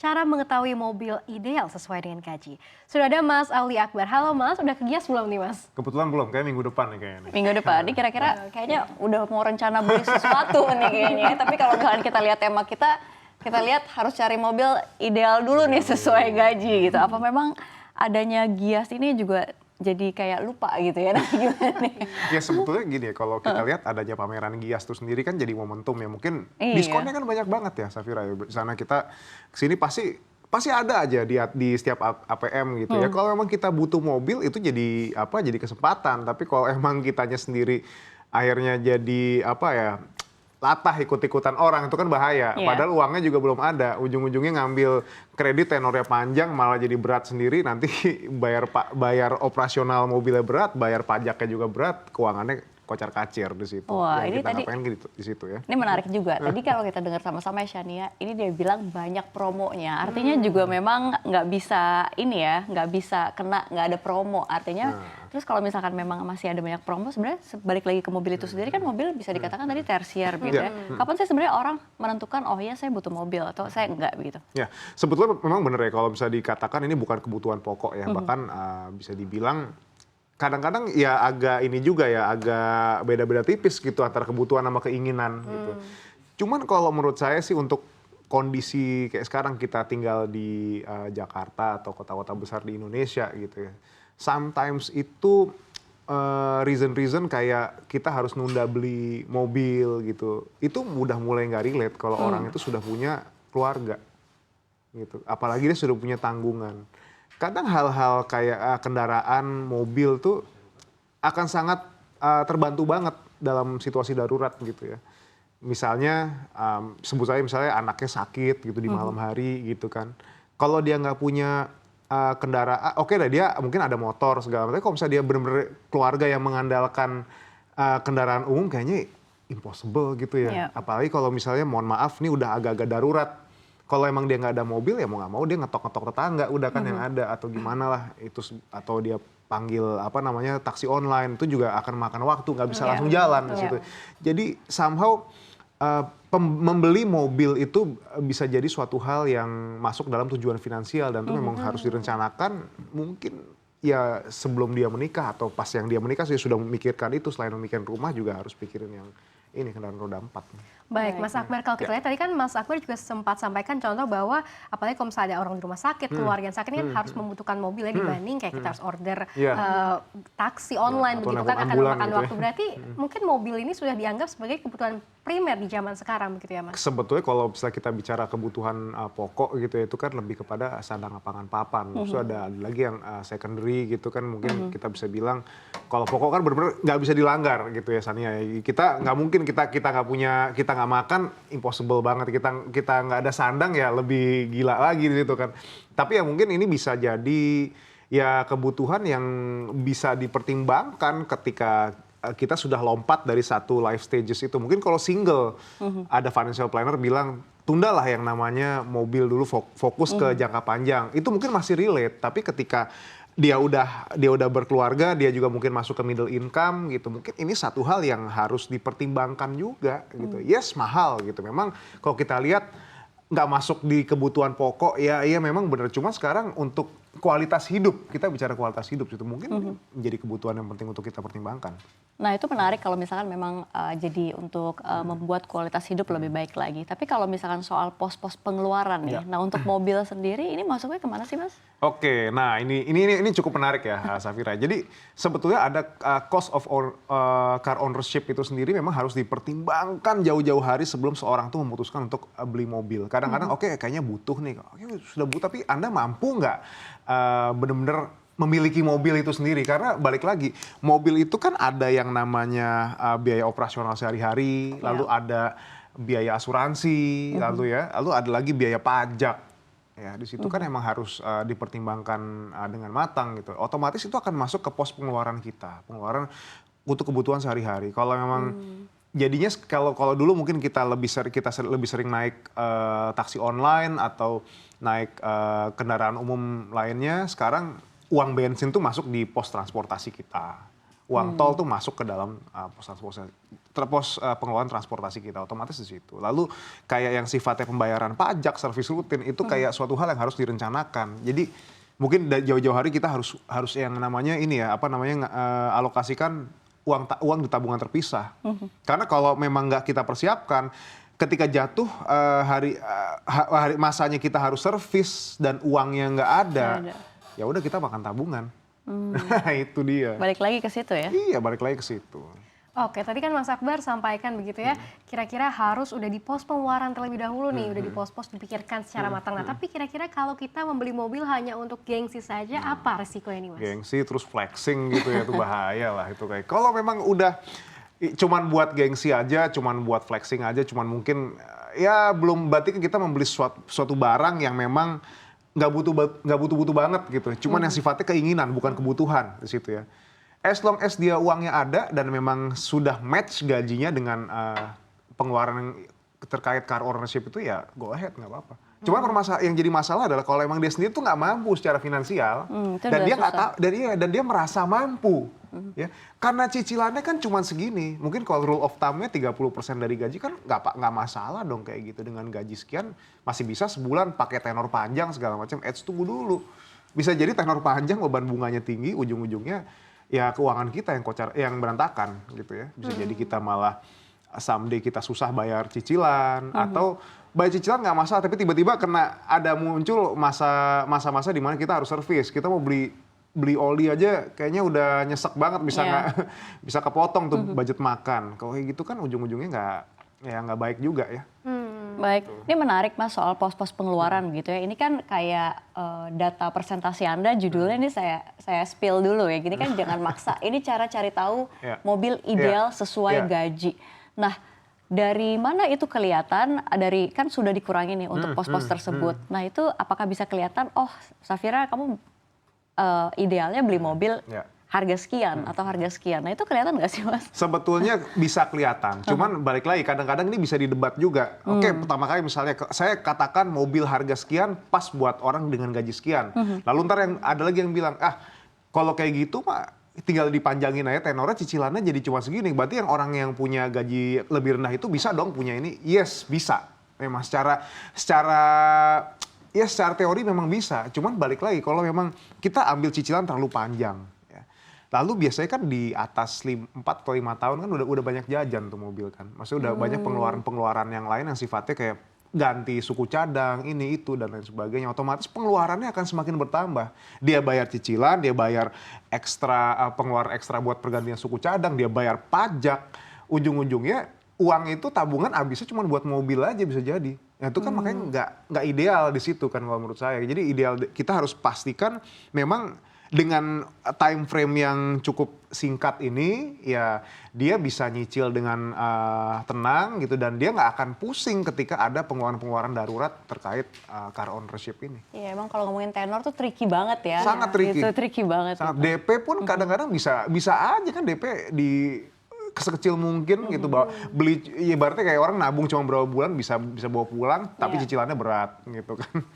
cara mengetahui mobil ideal sesuai dengan gaji. Sudah ada Mas Aulia Akbar. Halo Mas, udah kegias belum nih Mas? Kebetulan belum, kayak minggu depan nih kayaknya. Minggu depan, ini kira-kira kayaknya udah mau rencana beli sesuatu nih kayaknya. Tapi kalau misalkan kita lihat tema kita lihat harus cari mobil ideal dulu nih sesuai gaji gitu. Apa memang adanya Gias ini juga jadi kayak lupa gitu ya nanti gimana nih? Ya sebetulnya gini ya, kalau kita lihat adanya pameran Gias itu sendiri kan jadi momentum ya. Mungkin Iya. diskonnya kan banyak banget ya Safira ya. Di sana kita kesini pasti ada aja di setiap APM gitu ya. Kalau memang kita butuh mobil itu jadi jadi kesempatan. Tapi kalau emang kitanya sendiri akhirnya jadi latah ikut-ikutan orang itu kan bahaya. Iya. Padahal uangnya juga belum ada. Ujung-ujungnya ngambil kredit tenornya panjang malah jadi berat sendiri. Nanti bayar operasional mobilnya berat, bayar pajaknya juga berat, keuangannya kocar-kacir di situ. Wah, ini kita tadi- nggak pengen gitu di situ ya. Ini menarik juga. Tadi kalau kita dengar sama-sama ya Shania, ini dia bilang banyak promonya. Artinya juga memang nggak bisa nggak bisa kena nggak ada promo. Artinya terus kalau misalkan memang masih ada banyak promo, sebenarnya balik lagi ke mobil itu sendiri kan mobil bisa dikatakan tadi tersier gitu ya. Kapan sih sebenarnya orang menentukan oh ya saya butuh mobil atau saya enggak begitu? Ya, sebetulnya memang benar ya kalau bisa dikatakan ini bukan kebutuhan pokok ya. Bahkan bisa dibilang kadang-kadang ya agak beda-beda tipis gitu antara kebutuhan sama keinginan gitu. Cuman kalau menurut saya sih untuk kondisi kayak sekarang kita tinggal di Jakarta atau kota-kota besar di Indonesia gitu ya. Sometimes itu reason kayak kita harus nunda beli mobil gitu. Itu udah mulai nggak relate kalau orang itu sudah punya keluarga gitu. Apalagi dia sudah punya tanggungan. Kadang hal-hal kayak kendaraan, mobil tuh akan sangat terbantu banget dalam situasi darurat gitu ya. Misalnya, sebut saja misalnya anaknya sakit gitu di malam hari gitu kan. Kalau dia nggak punya kendaraan, oke lah dia mungkin ada motor segala macam. Tapi kalau misalnya dia benar-benar keluarga yang mengandalkan kendaraan umum kayaknya impossible gitu ya. Iya. Apalagi kalau misalnya mohon maaf nih udah agak-agak darurat. Kalau emang dia nggak ada mobil ya mau nggak mau dia ngetok-ngetok tetangga udah kan yang ada atau gimana lah itu atau dia panggil taksi online itu juga akan makan waktu nggak bisa langsung jalan di situ. Jadi somehow membeli mobil itu bisa jadi suatu hal yang masuk dalam tujuan finansial dan itu memang harus direncanakan mungkin ya sebelum dia menikah atau pas yang dia menikah dia sudah memikirkan itu selain memikirkan rumah juga harus pikirin yang ini kendaraan roda 4. Baik, Mas Akbar, kalau kita lihat tadi kan Mas Akbar juga sempat sampaikan contoh bahwa apalagi kalau misalnya ada orang di rumah sakit, keluarga yang sakit ini kan harus membutuhkan mobil ya dibanding kayak kita harus order taksi online atau begitu nelpon kan akan ambulan memakan gitu ya. waktu. Berarti mungkin mobil ini sudah dianggap sebagai kebutuhan primer di zaman sekarang begitu ya Mas? Sebetulnya kalau misalnya kita bicara kebutuhan pokok gitu ya itu kan lebih kepada sandang pangan papan. Terus ada lagi yang secondary gitu kan mungkin kita bisa bilang kalau pokok kan benar-benar nggak bisa dilanggar gitu ya Sania. Kita nggak mungkin kita nggak makan impossible banget kita nggak ada sandang ya lebih gila lagi gitu kan. Tapi ya mungkin ini bisa jadi ya kebutuhan yang bisa dipertimbangkan ketika kita sudah lompat dari satu life stages itu. Mungkin kalau single ada financial planner bilang tundalah yang namanya mobil dulu fokus ke jangka panjang. Itu mungkin masih relate, tapi ketika dia udah berkeluarga, dia juga mungkin masuk ke middle income gitu. Mungkin ini satu hal yang harus dipertimbangkan juga gitu. Yes, mahal gitu. Memang kalau kita lihat nggak masuk di kebutuhan pokok ya memang benar. Cuma sekarang untuk kualitas hidup, kita bicara kualitas hidup itu mungkin menjadi kebutuhan yang penting untuk kita pertimbangkan. Nah itu menarik kalau misalkan memang jadi untuk membuat kualitas hidup lebih baik lagi. Tapi kalau misalkan soal pos-pos pengeluaran nih, nah untuk mobil sendiri ini masuknya kemana sih Mas? Oke, nah ini cukup menarik ya Safira. Jadi sebetulnya ada cost of car ownership itu sendiri memang harus dipertimbangkan jauh-jauh hari sebelum seorang tuh memutuskan untuk beli mobil. Kadang-kadang oke kayaknya butuh nih, oke, sudah butuh tapi Anda mampu nggak benar-benar memiliki mobil itu sendiri? Karena balik lagi mobil itu kan ada yang namanya biaya operasional sehari-hari, lalu ada biaya asuransi, lalu ada lagi biaya pajak. Ya, di situ kan emang harus dipertimbangkan dengan matang gitu. Otomatis itu akan masuk ke pos pengeluaran kita, pengeluaran untuk kebutuhan sehari-hari. Kalau memang jadinya kalau dulu mungkin kita lebih sering naik taksi online atau naik kendaraan umum lainnya, sekarang uang bensin tuh masuk di pos transportasi kita. Uang tol tuh masuk ke dalam pengelolaan transportasi kita, otomatis di situ. Lalu kayak yang sifatnya pembayaran pajak, servis rutin itu kayak suatu hal yang harus direncanakan. Jadi mungkin jauh-jauh hari kita harus yang namanya ini ya, alokasikan uang di tabungan terpisah. Karena kalau memang nggak kita persiapkan, ketika jatuh hari masanya kita harus servis dan uangnya nggak ada, ya udah kita makan tabungan. Itu dia. Balik lagi ke situ ya? Iya, balik lagi ke situ. Oke, tadi kan Mas Akbar sampaikan begitu ya, kira-kira harus udah di pos pengeluaran terlebih dahulu nih, udah di pos-pos dipikirkan secara matang. Nah, tapi kira-kira kalau kita membeli mobil hanya untuk gengsi saja, apa resikonya nih Mas? Gengsi terus flexing gitu ya, itu bahaya lah itu kayak. Kalau memang udah cuman buat gengsi aja, cuman buat flexing aja, cuman mungkin ya belum, berarti kita membeli suatu barang yang memang nggak butuh banget gitu. Cuman yang sifatnya keinginan, bukan kebutuhan di situ ya. As long as dia uangnya ada dan memang sudah match gajinya dengan pengeluaran yang terkait car ownership itu, ya go ahead, nggak apa-apa. Cuman yang jadi masalah adalah kalau emang dia sendiri tuh nggak mampu secara finansial dan dia nggak tahu, dan dia merasa mampu, ya. Karena cicilannya kan cuma segini. Mungkin kalau rule of thumb-nya 30% dari gaji kan nggak masalah dong kayak gitu. Dengan gaji sekian masih bisa sebulan pakai tenor panjang segala macam. Tunggu dulu. Bisa jadi tenor panjang beban bunganya tinggi, ujung-ujungnya ya keuangan kita yang berantakan gitu ya. Bisa jadi kita malah someday kita susah bayar cicilan, atau bayar cicilan nggak masalah, tapi tiba-tiba muncul masa-masa di mana kita harus servis. Kita mau beli oli aja kayaknya udah nyesek banget, bisa kepotong tuh budget makan. Kalau kayak gitu kan ujung-ujungnya nggak baik juga ya. Baik, ini menarik Mas soal pos-pos pengeluaran gitu ya. Ini kan kayak data presentasi Anda, judulnya ini saya spill dulu ya. Gini kan jangan maksa. Ini cara cari tahu mobil ideal sesuai gaji. Nah, dari mana itu kelihatan? Kan sudah dikurangi nih untuk pos-pos tersebut. Nah, itu apakah bisa kelihatan? Oh, Safira, kamu idealnya beli mobil harga sekian atau harga sekian. Nah, itu kelihatan nggak sih Mas? Sebetulnya bisa kelihatan. Cuman balik lagi, kadang-kadang ini bisa didebat juga. Oke, pertama kali misalnya saya katakan mobil harga sekian pas buat orang dengan gaji sekian. Lalu ntar ada lagi yang bilang, kalau kayak gitu mah tinggal dipanjangin aja tenornya, cicilannya jadi cuma segini. Berarti yang orang yang punya gaji lebih rendah itu bisa dong punya ini? Yes, bisa. Memang secara teori memang bisa. Cuman balik lagi, kalau memang kita ambil cicilan terlalu panjang, ya. Lalu biasanya kan di atas 4 atau 5 tahun kan udah banyak jajan tuh mobil kan. Maksudnya udah banyak pengeluaran yang lain yang sifatnya kayak ganti suku cadang, ini itu dan lain sebagainya. Otomatis pengeluarannya akan semakin bertambah. Dia bayar cicilan, dia bayar pengeluaran ekstra buat pergantian suku cadang, dia bayar pajak. Ujung-ujungnya uang itu tabungan habisnya cuma buat mobil aja bisa jadi. Nah, itu kan makanya nggak ideal di situ kan kalau menurut saya. Jadi ideal kita harus pastikan memang dengan time frame yang cukup singkat ini, ya dia bisa nyicil dengan tenang gitu, dan dia nggak akan pusing ketika ada pengeluaran-pengeluaran darurat terkait car ownership ini. Iya, emang kalau ngomongin tenor tuh tricky banget ya. Sangat tricky. Itu tricky banget. Sangat. DP pun kadang-kadang bisa aja kan DP di sekecil mungkin gitu, beli ibaratnya kayak orang nabung cuma berapa bulan bisa bawa pulang, tapi cicilannya berat gitu kan.